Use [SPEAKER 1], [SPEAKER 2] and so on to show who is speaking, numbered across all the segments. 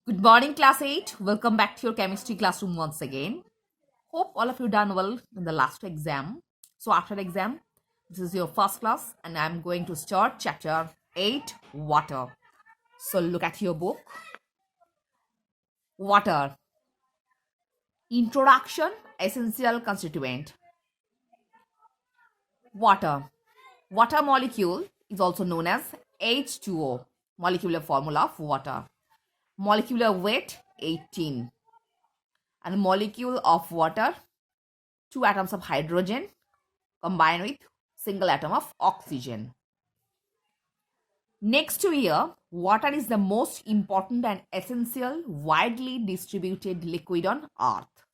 [SPEAKER 1] Good morning, class 8. Welcome back to your chemistry classroom once again. Hope all of you done well in the last exam. So after the exam, this is your first class and I'm going to start chapter 8, water. So look at your book. Water. Introduction, essential constituent. Water. Water molecule is also known as H2O, molecular formula of water. Molecular weight 18. And molecule of water, two atoms of hydrogen combined with single atom of oxygen. Next to here, water is the most important and essential widely distributed liquid on earth.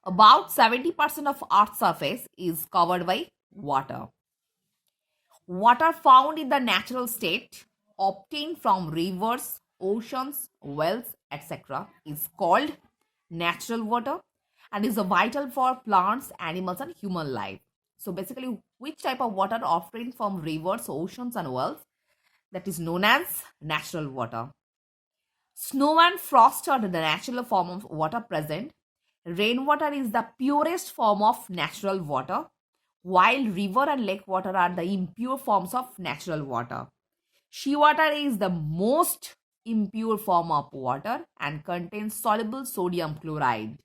[SPEAKER 1] About 70% of earth's surface is covered by water. Water found in the natural state obtained from rivers, oceans, wells, etc. is called natural water and is vital for plants, animals and human life. So basically, which type of water obtained from rivers, oceans and wells, that is known as natural water. Snow and frost are the natural form of water present. Rainwater is the purest form of natural water, while river and lake water are the impure forms of natural water. Seawater is the most impure form of water and contains soluble sodium chloride.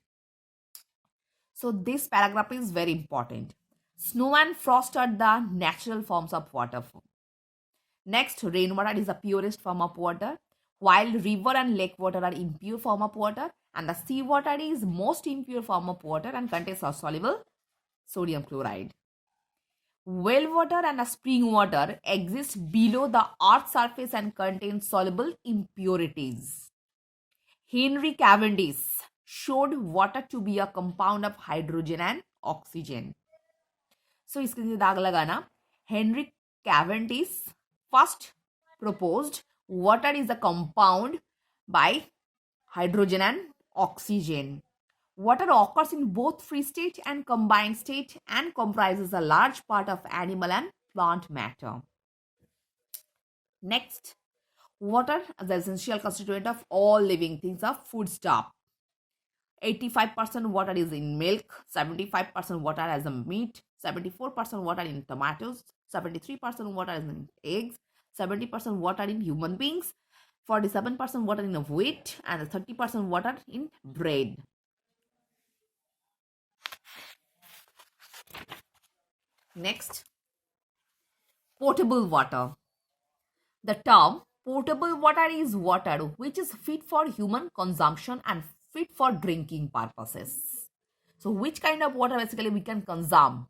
[SPEAKER 1] So this paragraph is very important. Snow and frost are the natural forms of water. Next, rainwater is the purest form of water, while river and lake water are impure form of water, and the seawater is most impure form of water and contains a soluble sodium chloride. Well water and a spring water exist below the earth's surface and contain soluble impurities. Henry Cavendish showed water to be a compound of hydrogen and oxygen. So इसके लिए दाग लगाना. Henry Cavendish first proposed water is a compound by hydrogen and oxygen. Water occurs in both free state and combined state and comprises a large part of animal and plant matter. Next, water is the essential constituent of all living things of foodstuff. 85% water is in milk, 75% water as a meat, 74% water in tomatoes, 73% water is in eggs, 70% water in human beings, 47% water in wheat, and 30% water in bread. Next, potable water. The term potable water is water which is fit for human consumption and fit for drinking purposes. So which kind of water basically we can consume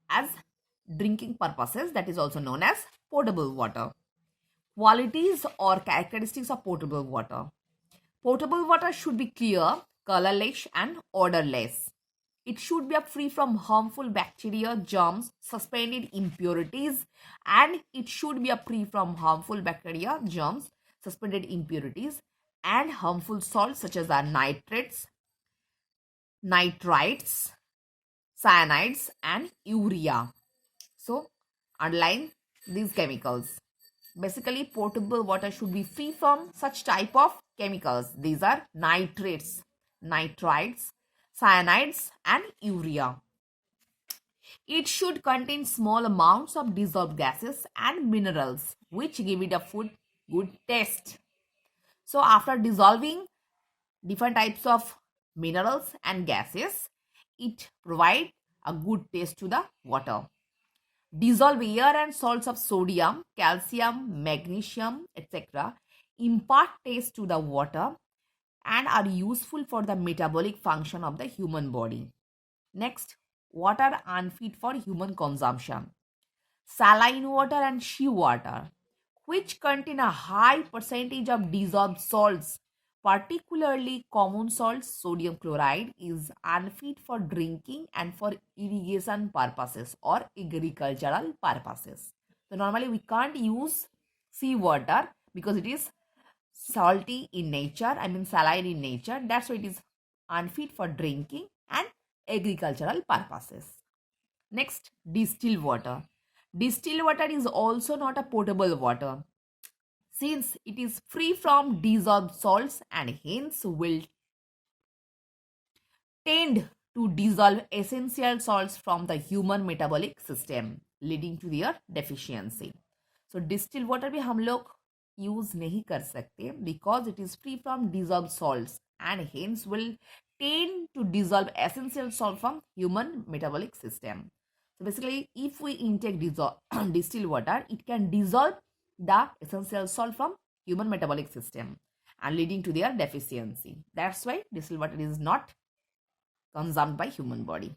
[SPEAKER 1] as drinking purposes, that is also known as potable water. Qualities or characteristics of potable water. Potable water should be clear, colorless and odorless. It should be free from harmful bacteria, germs, suspended impurities, and it should be free from harmful bacteria, germs, suspended impurities, and harmful salts such as nitrates, nitrites, cyanides, and urea. So, underline these chemicals. Basically, potable water should be free from such type of chemicals. These are nitrates, nitrites, cyanides, and urea. It should contain small amounts of dissolved gases and minerals which give it a good taste. So after dissolving different types of minerals and gases, it provides a good taste to the water. Dissolve air and salts of sodium, calcium, magnesium, etc. impart taste to the water and are useful for the metabolic function of the human body. Next, water unfit for human consumption. Saline water and seawater, which contain a high percentage of dissolved salts, particularly common salt sodium chloride, is unfit for drinking and for irrigation purposes or agricultural purposes. So normally we can't use seawater because it is salty in nature, saline in nature. That's why it is unfit for drinking and agricultural purposes. Next, distilled water. Distilled water is also not a potable water. since it is free from dissolved salts and hence will tend to dissolve essential salts from the human metabolic system, leading to their deficiency. So distilled water भी हम लोग use नहीं कर सकते because it is free from dissolved salts and hence will tend to dissolve essential salt from human metabolic system. So basically, if we intake distilled water, it can dissolve the essential salt from human metabolic system and leading to their deficiency. That's why distilled water is not consumed by human body.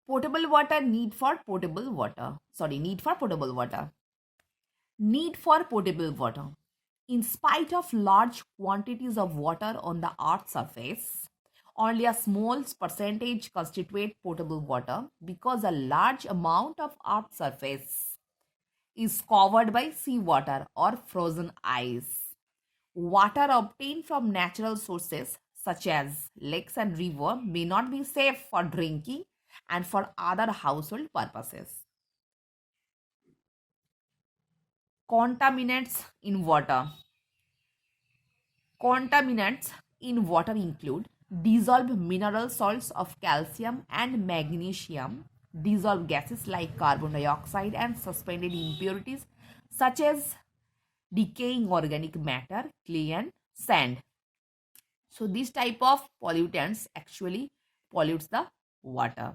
[SPEAKER 1] Potable water, need for potable water. Need for potable water. Need for potable water. In spite of large quantities of water on the earth's surface, only a small percentage constitute potable water because a large amount of earth's surface is covered by seawater or frozen ice. Water obtained from natural sources such as lakes and river may not be safe for drinking and for other household purposes. Contaminants in water. Contaminants in water include dissolved mineral salts of calcium and magnesium, dissolved gases like carbon dioxide, and suspended impurities such as decaying organic matter, clay, and sand. So this type of pollutants actually pollutes the water.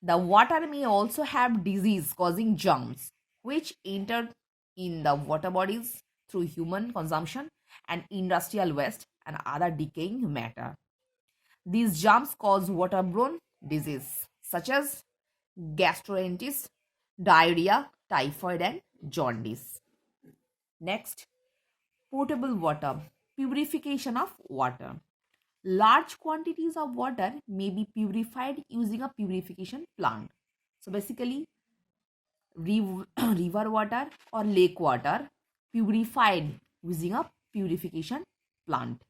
[SPEAKER 1] The water may also have disease causing germs which enter in the water bodies through human consumption and industrial waste and other decaying matter. These germs cause waterborne disease such as gastroenteritis, diarrhea, typhoid, and jaundice. Next, potable water, purification of water. Large quantities of water may be purified using a purification plant. So basically, river water or lake water purified using a purification plant.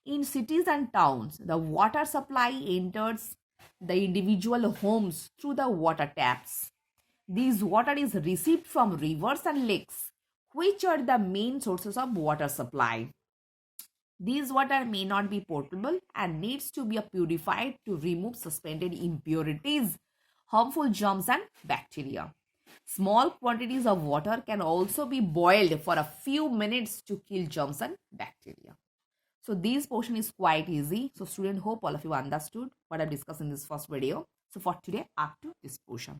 [SPEAKER 1] In cities and towns, the water supply enters the individual homes through the water taps. This water is received from rivers and lakes, which are the main sources of water supply. These water may not be potable and needs to be purified to remove suspended impurities, harmful germs and bacteria. Small quantities of water can also be boiled for a few minutes to kill germs and bacteria. So this portion is quite easy. So student, hope all of you understood what I've discussed in this first video. So for today, up to this portion.